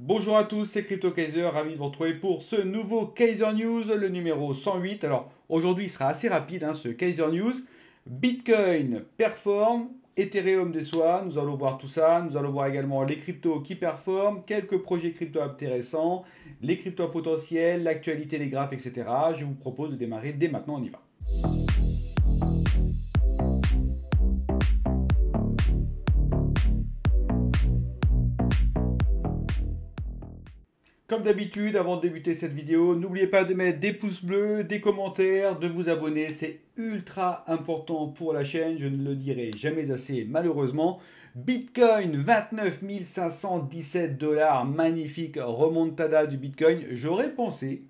Bonjour à tous, c'est Crypto Kaiser, ravi de vous retrouver pour ce nouveau Kaiser News, le numéro 108. Alors aujourd'hui il sera assez rapide ce Kaiser News. Bitcoin performe, Ethereum déçoit, nous allons voir tout ça. Nous allons voir également les cryptos qui performent, quelques projets crypto intéressants, les cryptos potentiels, l'actualité, les graphes, etc. Je vous propose de démarrer dès maintenant, on y va. Comme d'habitude, avant de débuter cette vidéo, n'oubliez pas de mettre des pouces bleus, des commentaires, de vous abonner. C'est ultra important pour la chaîne, je ne le dirai jamais assez malheureusement. Bitcoin, 29 517 dollars, magnifique remontada du Bitcoin. J'aurais pensé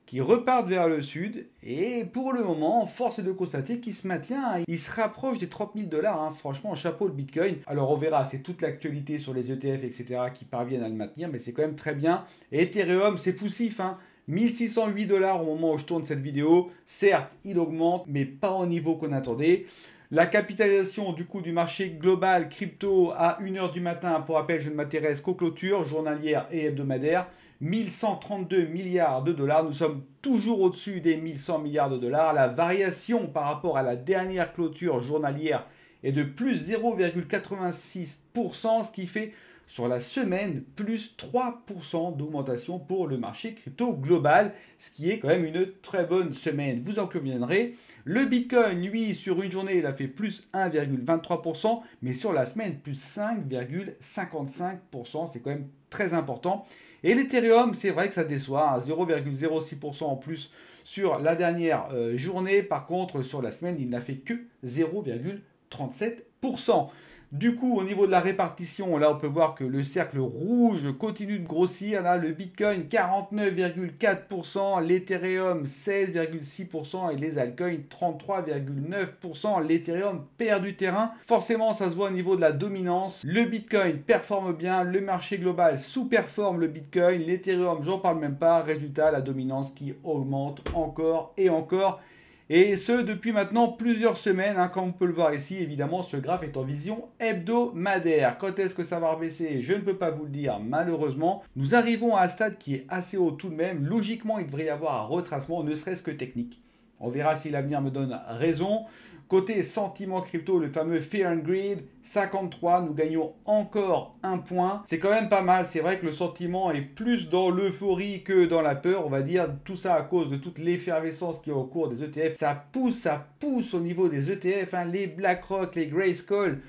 qui repartent vers le sud. Et pour le moment, force est de constater qu'il se maintient. Il se rapproche des 30 000 dollars. Franchement, chapeau le Bitcoin. Alors on verra, c'est toute l'actualité sur les ETF, etc. qui parviennent à le maintenir. Mais c'est quand même très bien. Et Ethereum, c'est poussif. 1608 dollars au moment où je tourne cette vidéo. Certes, il augmente, mais pas au niveau qu'on attendait. La capitalisation du coup du marché global crypto à 1h du matin, pour rappel, je ne m'intéresse qu'aux clôtures journalières et hebdomadaires, 1132 milliards de dollars. Nous sommes toujours au-dessus des 1100 milliards de dollars. La variation par rapport à la dernière clôture journalière est de plus 0,86%, ce qui fait sur la semaine plus 3% d'augmentation pour le marché crypto global, ce qui est quand même une très bonne semaine. Vous en conviendrez. Le Bitcoin, lui, sur une journée, il a fait plus 1,23%, mais sur la semaine, plus 5,55%. C'est quand même très important. Et l'Ethereum, c'est vrai que ça déçoit, 0,06% en plus sur la dernière journée. Par contre, sur la semaine, il n'a fait que 0,37%. Du coup, au niveau de la répartition, là, on peut voir que le cercle rouge continue de grossir. Là, le Bitcoin, 49,4%, l'Ethereum, 16,6% et les altcoins, 33,9%. L'Ethereum perd du terrain. Forcément, ça se voit au niveau de la dominance. Le Bitcoin performe bien, le marché global sous-performe le Bitcoin. L'Ethereum, j'en parle même pas. Résultat, la dominance qui augmente encore et encore. Et ce, depuis maintenant plusieurs semaines, comme on peut le voir ici, évidemment, ce graphe est en vision hebdomadaire. Quand est-ce que ça va rebaisser? Je ne peux pas vous le dire, malheureusement. Nous arrivons à un stade qui est assez haut tout de même. Logiquement, il devrait y avoir un retracement, ne serait-ce que technique. On verra si l'avenir me donne raison. Côté sentiment crypto, le fameux Fear and Greed, 53, nous gagnons encore un point. C'est quand même pas mal. C'est vrai que le sentiment est plus dans l'euphorie que dans la peur, on va dire. Tout ça à cause de toute l'effervescence qui est au cours des ETF. Ça pousse au niveau des ETF. Les BlackRock, les Grayscale,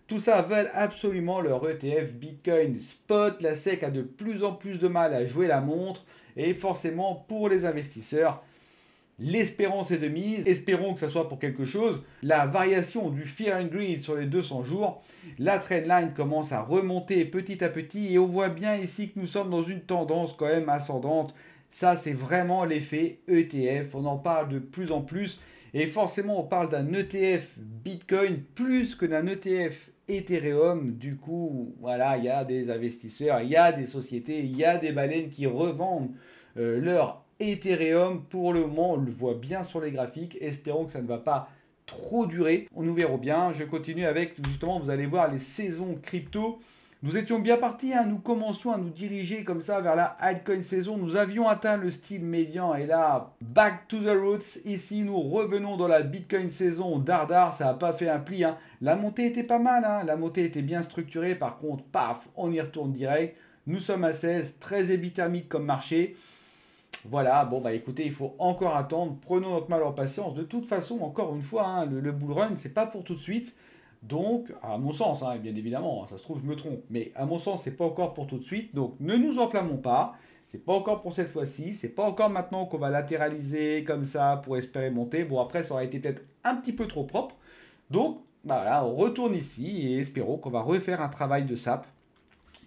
tout ça veulent absolument leur ETF Bitcoin Spot. La SEC a de plus en plus de mal à jouer la montre. Et forcément, pour les investisseurs, l'espérance est de mise, espérons que ça soit pour quelque chose. La variation du Fear and Greed sur les 200 jours, la trendline commence à remonter petit à petit et on voit bien ici que nous sommes dans une tendance quand même ascendante. Ça, c'est vraiment l'effet ETF, on en parle de plus en plus et forcément on parle d'un ETF Bitcoin plus que d'un ETF Ethereum. Du coup, voilà, il y a des investisseurs, il y a des sociétés, il y a des baleines qui revendent leur Ethereum. Pour le moment, on le voit bien sur les graphiques. Espérons que ça ne va pas trop durer. On nous verra bien. Je continue avec, justement, vous allez voir les saisons crypto. Nous étions bien partis, nous commencions à nous diriger comme ça vers la altcoin saison. Nous avions atteint le style médian et là, back to the roots. Ici, nous revenons dans la Bitcoin saison. Dardar, ça n'a pas fait un pli. La montée était pas mal, la montée était bien structurée. Par contre, paf, on y retourne direct. Nous sommes à 16, très ébithermique comme marché. Voilà, bon bah écoutez, il faut encore attendre, prenons notre mal en patience. De toute façon, encore une fois, le bull run, c'est pas pour tout de suite. Donc, à mon sens, bien évidemment, ça se trouve, je me trompe, mais à mon sens, c'est pas encore pour tout de suite. Donc, ne nous enflammons pas. C'est pas encore pour cette fois-ci. C'est pas encore maintenant qu'on va latéraliser comme ça pour espérer monter. Bon, après, ça aurait été peut-être un petit peu trop propre. Donc, voilà, on retourne ici et espérons qu'on va refaire un travail de sap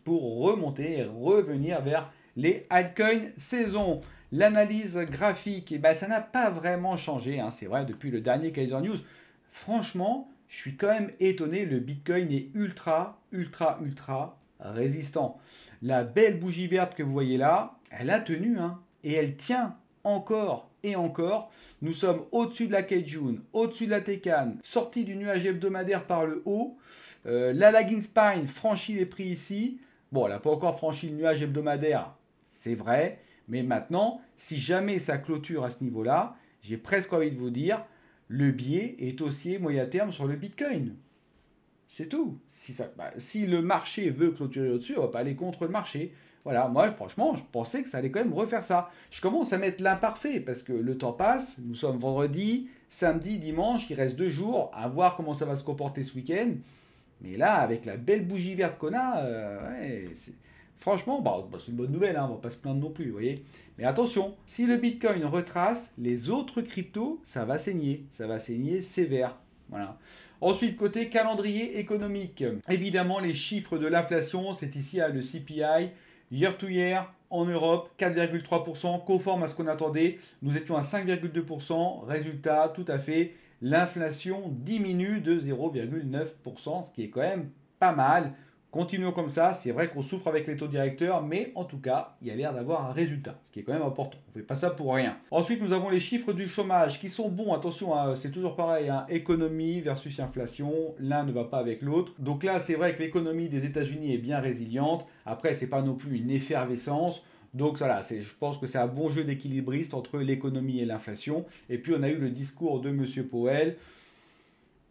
pour remonter et revenir vers les altcoins saison. L'analyse graphique, ça n'a pas vraiment changé, c'est vrai, depuis le dernier Kaiser News. Franchement, je suis quand même étonné, le Bitcoin est ultra résistant. La belle bougie verte que vous voyez là, elle a tenu, et elle tient encore et encore. Nous sommes au-dessus de la Kijun, au-dessus de la Tekan, sorti du nuage hebdomadaire par le haut. La lagging spine franchit les prix ici. Bon, elle n'a pas encore franchi le nuage hebdomadaire, c'est vrai, mais maintenant, si jamais ça clôture à ce niveau-là, j'ai presque envie de vous dire, le biais est haussier moyen terme sur le Bitcoin. C'est tout. Si le marché veut clôturer au-dessus, on va pas aller contre le marché. Voilà, moi franchement, je pensais que ça allait quand même refaire ça. Je commence à mettre l'imparfait parce que le temps passe, nous sommes vendredi, samedi, dimanche, il reste 2 jours, à voir comment ça va se comporter ce week-end. Mais là, avec la belle bougie verte qu'on a, ouais, franchement, c'est une bonne nouvelle, hein, on va pas se plaindre non plus, vous voyez. Mais attention, si le Bitcoin retrace, les autres cryptos, ça va saigner sévère. Voilà. Ensuite, côté calendrier économique, évidemment, les chiffres de l'inflation, c'est ici le CPI, year to year, en Europe, 4,3%, conforme à ce qu'on attendait. Nous étions à 5,2%. Résultat, tout à fait, l'inflation diminue de 0,9%, ce qui est quand même pas mal. Continuons comme ça, c'est vrai qu'on souffre avec les taux directeurs, mais en tout cas, il y a l'air d'avoir un résultat, ce qui est quand même important. On ne fait pas ça pour rien. Ensuite, nous avons les chiffres du chômage qui sont bons. Attention, hein, c'est toujours pareil, hein, économie versus inflation, l'un ne va pas avec l'autre. Donc là, c'est vrai que l'économie des États-Unis est bien résiliente. Après, c'est pas non plus une effervescence. Donc voilà, je pense que c'est un bon jeu d'équilibriste entre l'économie et l'inflation. Et puis on a eu le discours de M. Powell.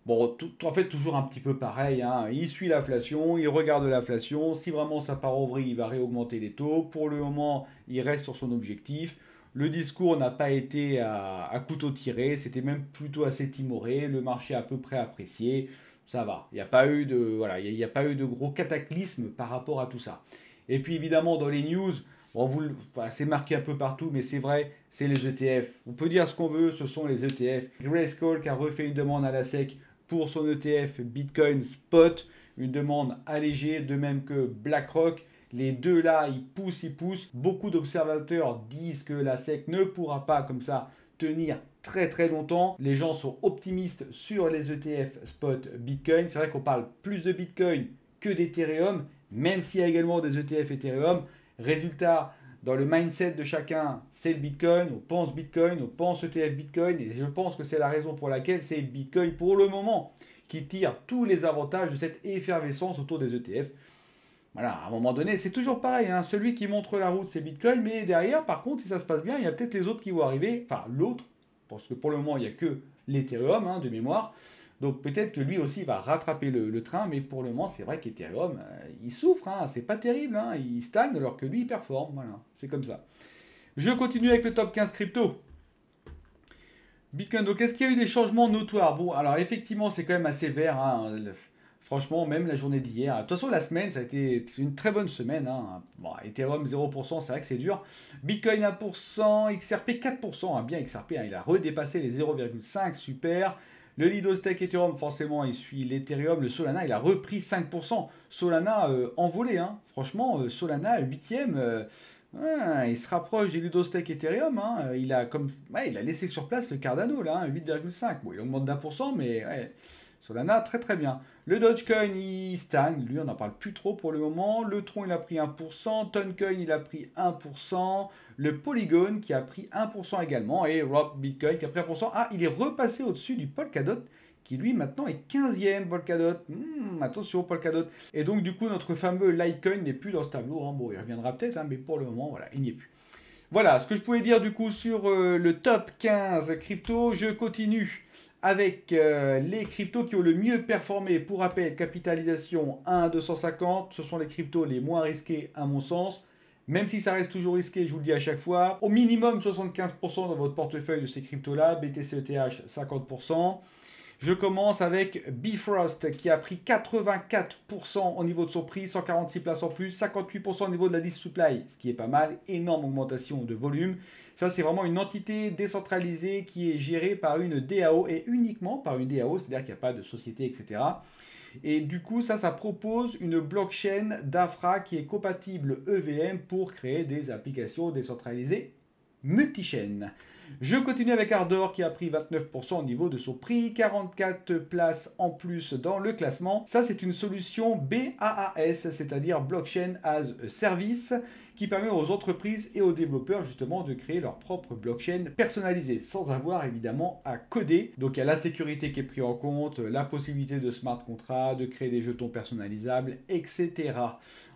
Bon, en fait, toujours un petit peu pareil, hein. Il suit l'inflation, il regarde l'inflation. Si vraiment ça part au vrille, il va réaugmenter les taux. Pour le moment, il reste sur son objectif. Le discours n'a pas été à couteau tiré, c'était même plutôt assez timoré. Le marché a à peu près apprécié. Ça va. Il n'y a pas eu de, voilà, il y a pas eu de gros cataclysme par rapport à tout ça. Et puis évidemment, dans les news, bon, c'est marqué un peu partout, mais c'est vrai, c'est les ETF. On peut dire ce qu'on veut, ce sont les ETF. Grayscale qui a refait une demande à la SEC pour son ETF Bitcoin Spot, une demande allégée, de même que BlackRock. Les deux là, ils poussent. Beaucoup d'observateurs disent que la SEC ne pourra pas comme ça tenir très très longtemps. Les gens sont optimistes sur les ETF Spot Bitcoin. C'est vrai qu'on parle plus de Bitcoin que d'Ethereum, même s'il y a également des ETF Ethereum. Résultat, dans le mindset de chacun, c'est le Bitcoin, on pense ETF Bitcoin, et je pense que c'est la raison pour laquelle c'est le Bitcoin pour le moment qui tire tous les avantages de cette effervescence autour des ETF. Voilà, à un moment donné, c'est toujours pareil, hein, celui qui montre la route, c'est Bitcoin, mais derrière, par contre, si ça se passe bien, il y a peut-être les autres qui vont arriver, enfin l'autre, parce que pour le moment, il n'y a que l'Ethereum, hein, de mémoire. Donc peut-être que lui aussi va rattraper le train, mais pour le moment, c'est vrai qu'Ethereum, il souffre, hein, c'est pas terrible, hein, il stagne alors que lui, il performe. Voilà, c'est comme ça. Je continue avec le top 15 crypto. Bitcoin, donc est-ce qu'il y a eu des changements notoires? Bon, alors effectivement, c'est quand même assez vert, hein, franchement, même la journée d'hier. De toute façon, la semaine, ça a été une très bonne semaine, hein. Bon, Ethereum 0%, c'est vrai que c'est dur. Bitcoin 1%, XRP 4%, hein, bien XRP, hein, il a redépassé les 0,5, super. Le Lido Stake Ethereum, forcément, il suit l'Ethereum. Le Solana, il a repris 5%. Solana envolé, hein. Franchement, Solana 8e. Ouais, il se rapproche du Lido Stake Ethereum, hein. Il a laissé sur place le Cardano, là, hein, 8,5. Bon, il augmente d'1%, mais ouais, Solana, très très bien. Le Dogecoin, il stagne. Lui, on n'en parle plus trop pour le moment. Le Tron, il a pris 1%. Toncoin, il a pris 1%. Le Polygon, qui a pris 1% également. Et Rob Bitcoin, qui a pris 1%. Ah, il est repassé au-dessus du Polkadot, qui lui maintenant est 15e Polkadot. Attention Polkadot. Et donc du coup notre fameux Litecoin n'est plus dans ce tableau, hein. Bon, il reviendra peut-être, hein, mais pour le moment, voilà, il n'y est plus. Voilà ce que je pouvais dire du coup sur le top 15 crypto. Je continue avec les cryptos qui ont le mieux performé. Pour rappel, capitalisation 1 à 250, ce sont les cryptos les moins risqués à mon sens. Même si ça reste toujours risqué, je vous le dis à chaque fois, au minimum 75% dans votre portefeuille de ces cryptos-là, BTC ETH 50%. Je commence avec Bifrost qui a pris 84% au niveau de son prix, 146 places en plus, 58% au niveau de la list supply, ce qui est pas mal, énorme augmentation de volume. Ça, c'est vraiment une entité décentralisée qui est gérée par une DAO et uniquement par une DAO, c'est-à-dire qu'il n'y a pas de société, etc. Et du coup, ça propose une blockchain d'infra qui est compatible EVM pour créer des applications décentralisées multi-chaînes. Je continue avec Ardor qui a pris 29% au niveau de son prix, 44 places en plus dans le classement. Ça, c'est une solution BaaS, c'est-à-dire Blockchain as a Service, qui permet aux entreprises et aux développeurs justement de créer leur propre blockchain personnalisée, sans avoir évidemment à coder. Donc il y a la sécurité qui est prise en compte, la possibilité de smart contracts, de créer des jetons personnalisables, etc.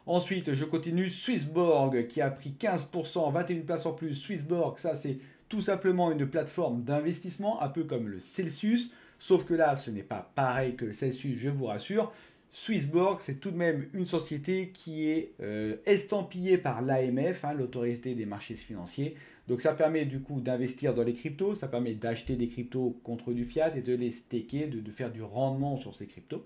Ensuite, je continue, Swissborg qui a pris 15%, 21 places en plus. Swissborg, ça c'est tout simplement une plateforme d'investissement, un peu comme le Celsius, sauf que là, ce n'est pas pareil que le Celsius, je vous rassure. Swissborg, c'est tout de même une société qui est estampillée par l'AMF, hein, l'autorité des marchés financiers. Donc ça permet du coup d'investir dans les cryptos, ça permet d'acheter des cryptos contre du fiat et de les staker, de faire du rendement sur ces cryptos.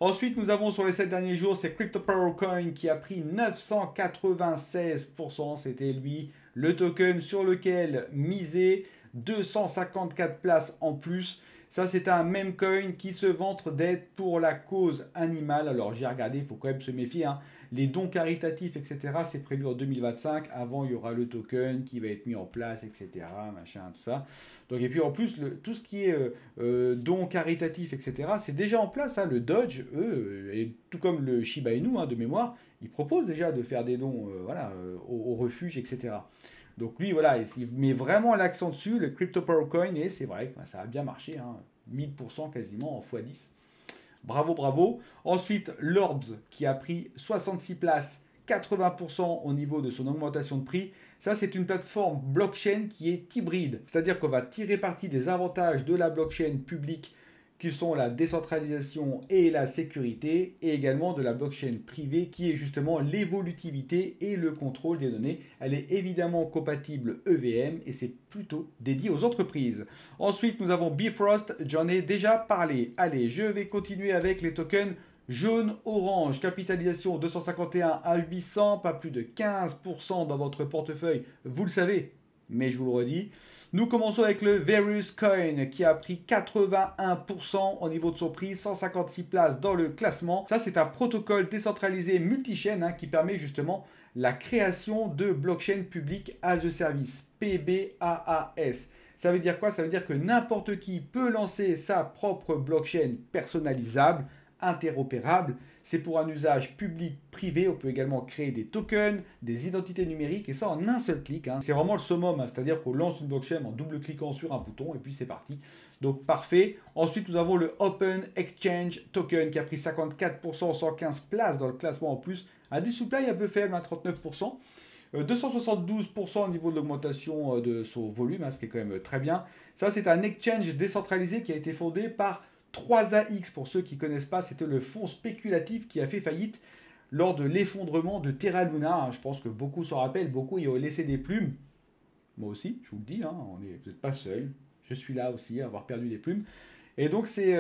Ensuite, nous avons sur les 7 derniers jours, c'est CryptoPowerCoin qui a pris 996%. C'était lui le token sur lequel miser 254 places en plus. Ça, c'est un meme coin qui se vante d'être pour la cause animale. Alors, j'ai regardé, il faut quand même se méfier, hein. Les dons caritatifs, etc., c'est prévu en 2025. Avant, il y aura le token qui va être mis en place, etc., machin, tout ça. Donc, et puis, en plus, tout ce qui est dons caritatifs, etc., c'est déjà en place, hein. Le Dodge, eux, et tout comme le Shiba Inu, hein, de mémoire, ils proposent déjà de faire des dons au refuge, etc. Donc lui, voilà, il met vraiment l'accent dessus, le CryptoPowerCoin, et c'est vrai que ça a bien marché, hein, 1000% quasiment en x10. Bravo, bravo. Ensuite, l'Orbs qui a pris 66 places, 80% au niveau de son augmentation de prix. Ça, c'est une plateforme blockchain qui est hybride. C'est-à-dire qu'on va tirer parti des avantages de la blockchain publique qui sont la décentralisation et la sécurité, et également de la blockchain privée qui est justement l'évolutivité et le contrôle des données. Elle est évidemment compatible EVM et c'est plutôt dédié aux entreprises. Ensuite, nous avons Bifrost, j'en ai déjà parlé. Allez, je vais continuer avec les tokens jaune-orange, capitalisation 251 à 800, pas plus de 15% dans votre portefeuille, vous le savez, mais je vous le redis. Nous commençons avec le Verus Coin qui a pris 81% au niveau de son prix, 156 places dans le classement. Ça, c'est un protocole décentralisé multichaîne, hein, qui permet justement la création de blockchain public as a service, PBaaS. Ça veut dire quoi? Ça veut dire que n'importe qui peut lancer sa propre blockchain personnalisable, interopérable. C'est pour un usage public-privé. On peut également créer des tokens, des identités numériques, et ça en un seul clic, hein. C'est vraiment le summum, hein. C'est-à-dire qu'on lance une blockchain en double-cliquant sur un bouton, et puis c'est parti. Donc parfait. Ensuite, nous avons le Open Exchange Token qui a pris 54%, 115 places dans le classement en plus. Un display un peu faible, hein, 39%. 272% au niveau de l'augmentation de son volume, hein, ce qui est quand même très bien. Ça, c'est un exchange décentralisé qui a été fondé par 3AX, pour ceux qui ne connaissent pas, c'était le fonds spéculatif qui a fait faillite lors de l'effondrement de Terra Luna. Je pense que beaucoup s'en rappellent, beaucoup y ont laissé des plumes. Moi aussi, je vous le dis, hein, vous n'êtes pas seul. Je suis là aussi à avoir perdu des plumes. Et donc c'est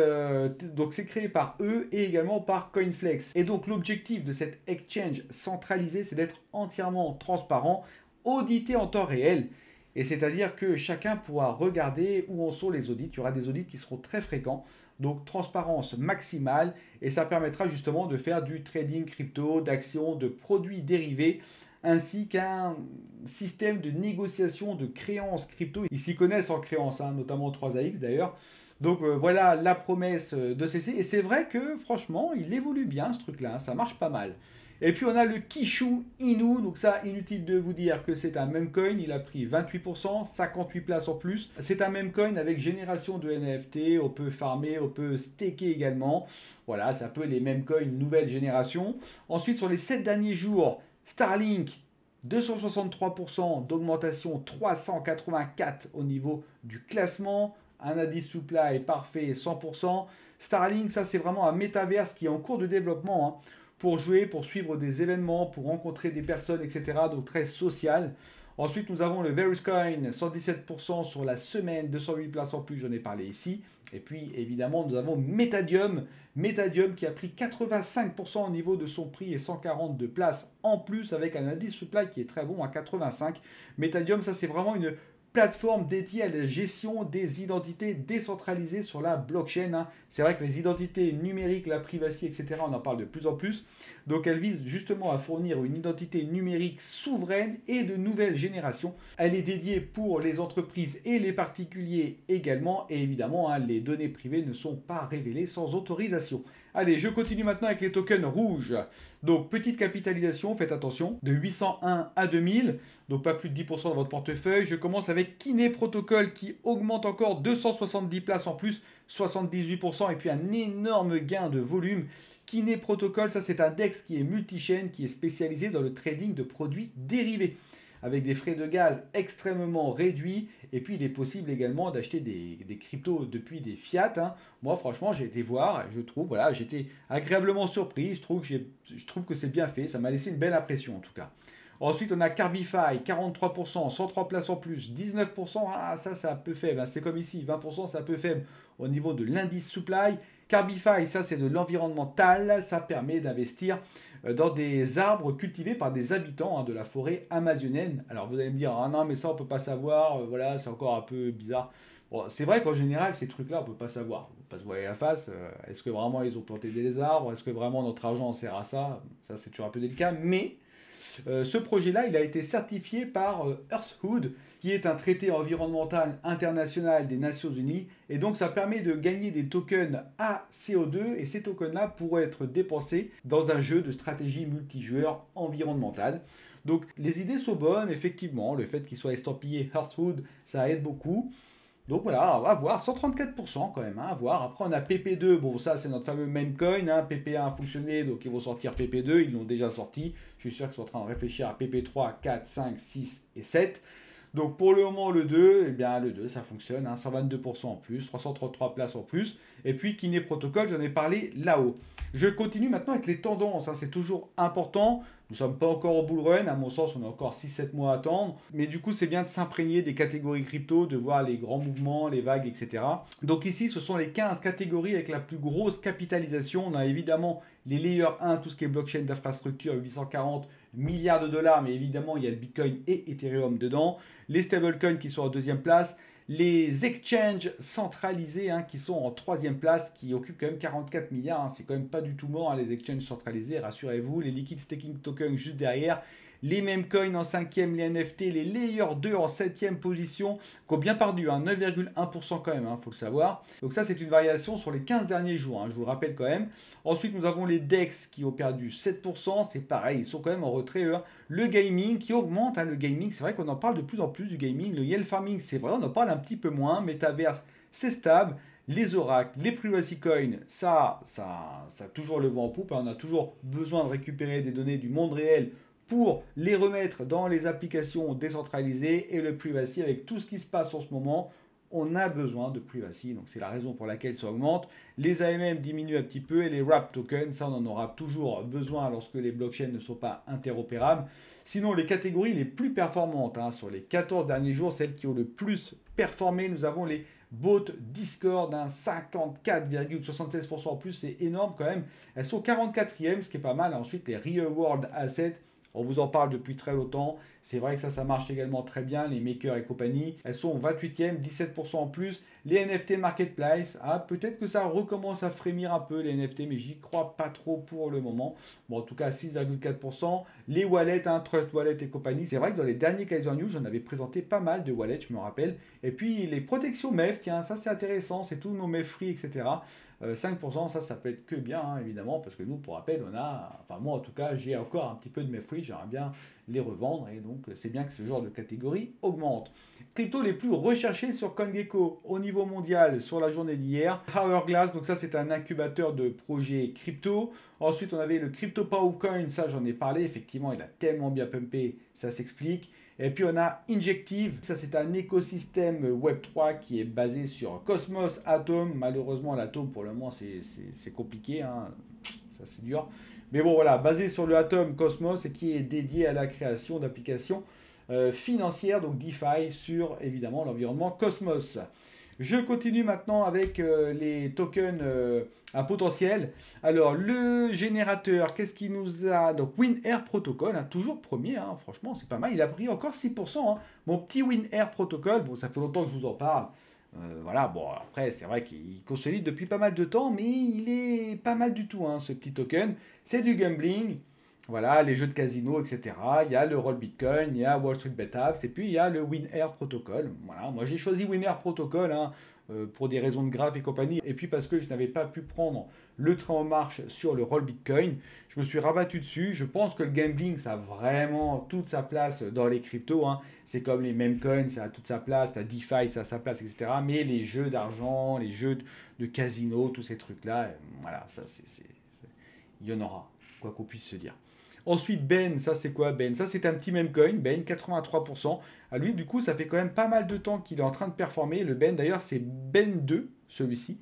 créé par eux et également par Coinflex. Et donc l'objectif de cet exchange centralisé, c'est d'être entièrement transparent, audité en temps réel. Et c'est-à-dire que chacun pourra regarder où en sont les audits. Il y aura des audits qui seront très fréquents. Donc transparence maximale. Et ça permettra justement de faire du trading crypto, d'actions, de produits dérivés, ainsi qu'un système de négociation de créances crypto. Ils s'y connaissent en créances, hein, notamment 3AX d'ailleurs. Donc voilà la promesse de CC. Et c'est vrai que franchement, il évolue bien ce truc-là, hein, ça marche pas mal. Et puis on a le Kishu Inu, donc ça, inutile de vous dire que c'est un meme coin, il a pris 28%, 58 places en plus. C'est un meme coin avec génération de NFT, on peut farmer, on peut staker également. Voilà, c'est un peu les meme coins nouvelle génération. Ensuite, sur les 7 derniers jours, Starlink, 263% d'augmentation, 384 au niveau du classement. Un indice supply parfait, 100%. Starlink, ça c'est vraiment un métaverse qui est en cours de développement, hein, pour jouer, pour suivre des événements, pour rencontrer des personnes, etc. Donc très social. Ensuite, nous avons le Veruscoin, 117% sur la semaine, 208 places en plus, j'en ai parlé ici. Et puis, évidemment, nous avons Metadium. Metadium qui a pris 85% au niveau de son prix et 142 places en plus avec un indice supply qui est très bon à 85. Metadium, ça c'est vraiment une plateforme dédiée à la gestion des identités décentralisées sur la blockchain, hein. C'est vrai que les identités numériques, la privacy, etc., on en parle de plus en plus. Donc elle vise justement à fournir une identité numérique souveraine et de nouvelle génération. Elle est dédiée pour les entreprises et les particuliers également. Et évidemment, hein, les données privées ne sont pas révélées sans autorisation. Allez, je continue maintenant avec les tokens rouges. Donc petite capitalisation, faites attention, de 801 à 2000, donc pas plus de 10% de votre portefeuille. Je commence avec Kiné Protocol qui augmente encore 270 places en plus, 78%, et puis un énorme gain de volume. Kiné Protocol, ça c'est un DEX qui est multi-chaîne, qui est spécialisé dans le trading de produits dérivés, avec des frais de gaz extrêmement réduits. Et puis il est possible également d'acheter des cryptos depuis des fiat, hein. Moi franchement j'ai été voir, je trouve, voilà, j'étais agréablement surpris, je trouve que c'est bien fait, ça m'a laissé une belle impression en tout cas. Ensuite, on a Carbify, 43%, 103 places en plus, 19%, ah ça c'est un peu faible, hein. C'est comme ici, 20% c'est un peu faible au niveau de l'indice supply. Carbify, ça c'est de l'environnemental, ça permet d'investir dans des arbres cultivés par des habitants, hein, de la forêt amazonienne. Alors vous allez me dire, ah non mais ça on peut pas savoir, voilà c'est encore un peu bizarre. Bon, c'est vrai qu'en général ces trucs-là on peut pas savoir, on peut pas se voir la face. Est-ce que vraiment ils ont planté des arbres? Est-ce que vraiment notre argent sert à ça? Ça c'est toujours un peu délicat, mais ce projet-là, il a été certifié par Earthhood, qui est un traité environnemental international des Nations Unies. Et donc, ça permet de gagner des tokens à CO2. Et ces tokens-là pourraient être dépensés dans un jeu de stratégie multijoueur environnemental. Donc, les idées sont bonnes, effectivement. Le fait qu'il soit estampillé Earthhood, ça aide beaucoup. Donc voilà, on va voir, 134% quand même, hein, à voir. Après, on a PP2, bon, ça c'est notre fameux meme coin, hein. PP1 a fonctionné, donc ils vont sortir PP2, ils l'ont déjà sorti. Je suis sûr qu'ils sont en train de réfléchir à PP3, 4, 5, 6 et 7. Donc pour le moment, le 2, eh bien le 2, ça fonctionne, hein, 122% en plus, 333 places en plus. Et puis Kiné Protocol, j'en ai parlé là-haut. Je continue maintenant avec les tendances, hein, c'est toujours important. Nous ne sommes pas encore au bull run, à mon sens, on a encore 6-7 mois à attendre. Mais du coup, c'est bien de s'imprégner des catégories crypto, de voir les grands mouvements, les vagues, etc. Donc ici, ce sont les 15 catégories avec la plus grosse capitalisation. On a évidemment les layers 1, tout ce qui est blockchain d'infrastructure, 840 milliards de dollars, mais évidemment, il y a le Bitcoin et Ethereum dedans. Les stablecoins qui sont en deuxième place. Les exchanges centralisés, hein, qui sont en troisième place, qui occupent quand même 44 milliards. Hein. C'est quand même pas du tout mort, hein, les exchanges centralisés, rassurez-vous. Les liquid staking tokens juste derrière. Les mêmes coins en cinquième, les NFT, les Layer 2 en septième position, qui ont bien perdu, hein, 9,1% quand même, faut le savoir. Donc ça, c'est une variation sur les 15 derniers jours, hein, je vous le rappelle quand même. Ensuite, nous avons les DEX qui ont perdu 7%, c'est pareil, ils sont quand même en retrait, eux. Le gaming qui augmente, hein, le gaming, c'est vrai qu'on en parle de plus en plus du gaming. Le yield farming, c'est vrai, on en parle un petit peu moins. Metaverse, c'est stable. Les oracles, les privacy coins, ça a toujours le vent en poupe, hein. On a toujours besoin de récupérer des données du monde réel pour les remettre dans les applications décentralisées, et le privacy avec tout ce qui se passe en ce moment, on a besoin de privacy, donc c'est la raison pour laquelle ça augmente. Les AMM diminuent un petit peu et les wrap tokens, ça on en aura toujours besoin lorsque les blockchains ne sont pas interopérables. Sinon les catégories les plus performantes, hein, sur les 14 derniers jours, celles qui ont le plus performé, nous avons les bots Discord, hein, 54,76% en plus, c'est énorme quand même. Elles sont 44e, ce qui est pas mal. Ensuite les Real World Assets, on vous en parle depuis très longtemps. C'est vrai que ça marche également très bien, les makers et compagnie. Elles sont 28e, 17% en plus. Les NFT Marketplace, peut-être que ça recommence à frémir un peu, les NFT, mais j'y crois pas trop pour le moment. Bon, en tout cas, 6,4%. Les wallets, Trust Wallet et compagnie. C'est vrai que dans les derniers Kaiser News, j'en avais présenté pas mal de wallets, je me rappelle. Et puis, les protections MEF, tiens, ça c'est intéressant, c'est tous nos MEF free, etc. 5%, ça peut être que bien, hein, évidemment, parce que nous, pour rappel, moi en tout cas, j'ai encore un petit peu de mes free, j'aimerais bien les revendre, et donc c'est bien que ce genre de catégorie augmente. Crypto les plus recherchés sur CoinGecko au niveau mondial sur la journée d'hier. Hourglass, donc ça c'est un incubateur de projets crypto. Ensuite on avait le Crypto Coin, ça j'en ai parlé, effectivement il a tellement bien pumpé, ça s'explique. Et puis on a Injective, ça c'est un écosystème Web3 qui est basé sur Cosmos Atom. Malheureusement l'Atom pour le moment c'est compliqué, hein. Ça c'est dur. Mais bon voilà, basé sur le Atom Cosmos et qui est dédié à la création d'applications financières, donc DeFi, sur évidemment l'environnement Cosmos. Je continue maintenant avec les tokens à potentiel. Alors, le générateur, qu'est-ce qu'il nous a? Donc, WinAir Protocol, hein, toujours premier, hein, franchement, c'est pas mal. Il a pris encore 6%. Hein. Mon petit WinAir Protocol, bon, ça fait longtemps que je vous en parle. Voilà, bon, après, c'est vrai qu'il consolide depuis pas mal de temps, mais il est pas mal du tout, hein, ce petit token. C'est du gambling. Voilà, les jeux de casino, etc. Il y a le Roll Bitcoin, il y a Wall Street Bet Apps, et puis il y a le WinAir Protocol. Voilà, moi j'ai choisi WinAir Protocol hein, pour des raisons de graphes et compagnie, et puis parce que je n'avais pas pu prendre le train en marche sur le Roll Bitcoin, je me suis rabattu dessus. Je pense que le gambling, ça a vraiment toute sa place dans les cryptos. Hein. C'est comme les meme coins, ça a toute sa place, la DeFi, ça a sa place, etc. Mais les jeux d'argent, les jeux de casino, tous ces trucs-là, voilà, ça il y en aura, quoi qu'on puisse se dire. Ensuite, Ben, ça c'est quoi Ben? Ça c'est un petit meme coin, Ben 83%. À lui, du coup, ça fait quand même pas mal de temps qu'il est en train de performer. Le Ben d'ailleurs, c'est Ben 2, celui-ci.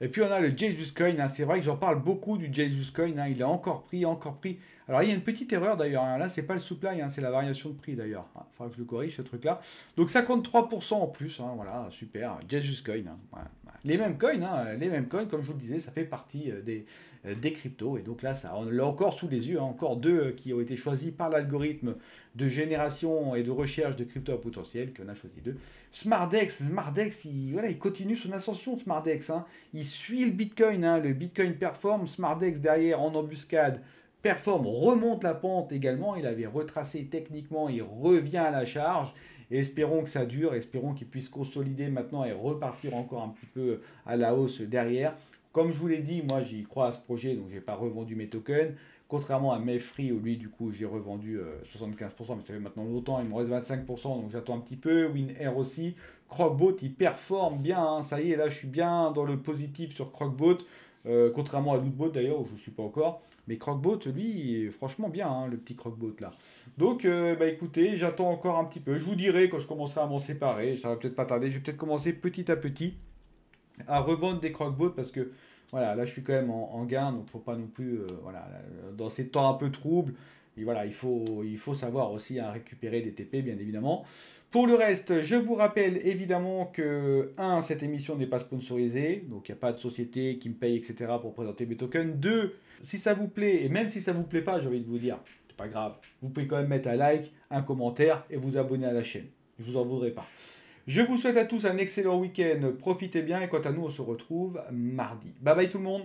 Et puis on a le Jesus Coin, hein. C'est vrai que j'en parle beaucoup du Jesus Coin, hein. Il a encore pris, encore pris. Alors il y a une petite erreur d'ailleurs, hein. Là c'est pas le supply, hein, c'est la variation de prix d'ailleurs. Il faudra que je le corrige ce truc-là. Donc 53% en plus, hein, voilà, super. Jesus Coin. Hein. Voilà. Les mêmes coins, hein, les mêmes coins, comme je vous le disais, ça fait partie des cryptos. Et donc là, ça, on l'a encore sous les yeux, hein, encore deux qui ont été choisis par l'algorithme de génération et de recherche de crypto à potentiel, qu'on a choisi deux. Smartdex, voilà, il continue son ascension, Smartdex. Hein. Il suit le Bitcoin, hein, le Bitcoin performe, Smartdex derrière en embuscade performe, remonte la pente également. Il avait retracé techniquement, il revient à la charge. Et espérons que ça dure, espérons qu'il puisse consolider maintenant et repartir encore un petit peu à la hausse derrière. Comme je vous l'ai dit, moi j'y crois à ce projet, donc je n'ai pas revendu mes tokens. Contrairement à Mayfree, où lui du coup j'ai revendu 75%, mais ça fait maintenant longtemps, il me reste 25%, donc j'attends un petit peu. WinAir aussi. Crockbot, il performe bien, hein. Ça y est, là je suis bien dans le positif sur Crockbot. Contrairement à Lootbot d'ailleurs, où je ne suis pas encore. Mais Crockbot, lui, il est franchement bien, hein, le petit Crockbot là. Donc, bah écoutez, j'attends encore un petit peu. Je vous dirai quand je commencerai à m'en séparer. Ça va peut-être pas tarder. Je vais peut-être commencer petit à petit à revendre des Crockbots parce que voilà, là je suis quand même en gain, donc faut pas non plus, voilà, dans ces temps un peu troubles, et voilà, il faut savoir aussi hein, récupérer des TP, bien évidemment. Pour le reste, je vous rappelle évidemment que, un, cette émission n'est pas sponsorisée, donc il n'y a pas de société qui me paye, etc. pour présenter mes tokens. Deux, si ça vous plaît, et même si ça vous plaît pas, j'ai envie de vous dire, c'est pas grave, vous pouvez quand même mettre un like, un commentaire et vous abonner à la chaîne. Je vous en voudrais pas. Je vous souhaite à tous un excellent week-end, profitez bien et quant à nous on se retrouve mardi. Bye bye tout le monde.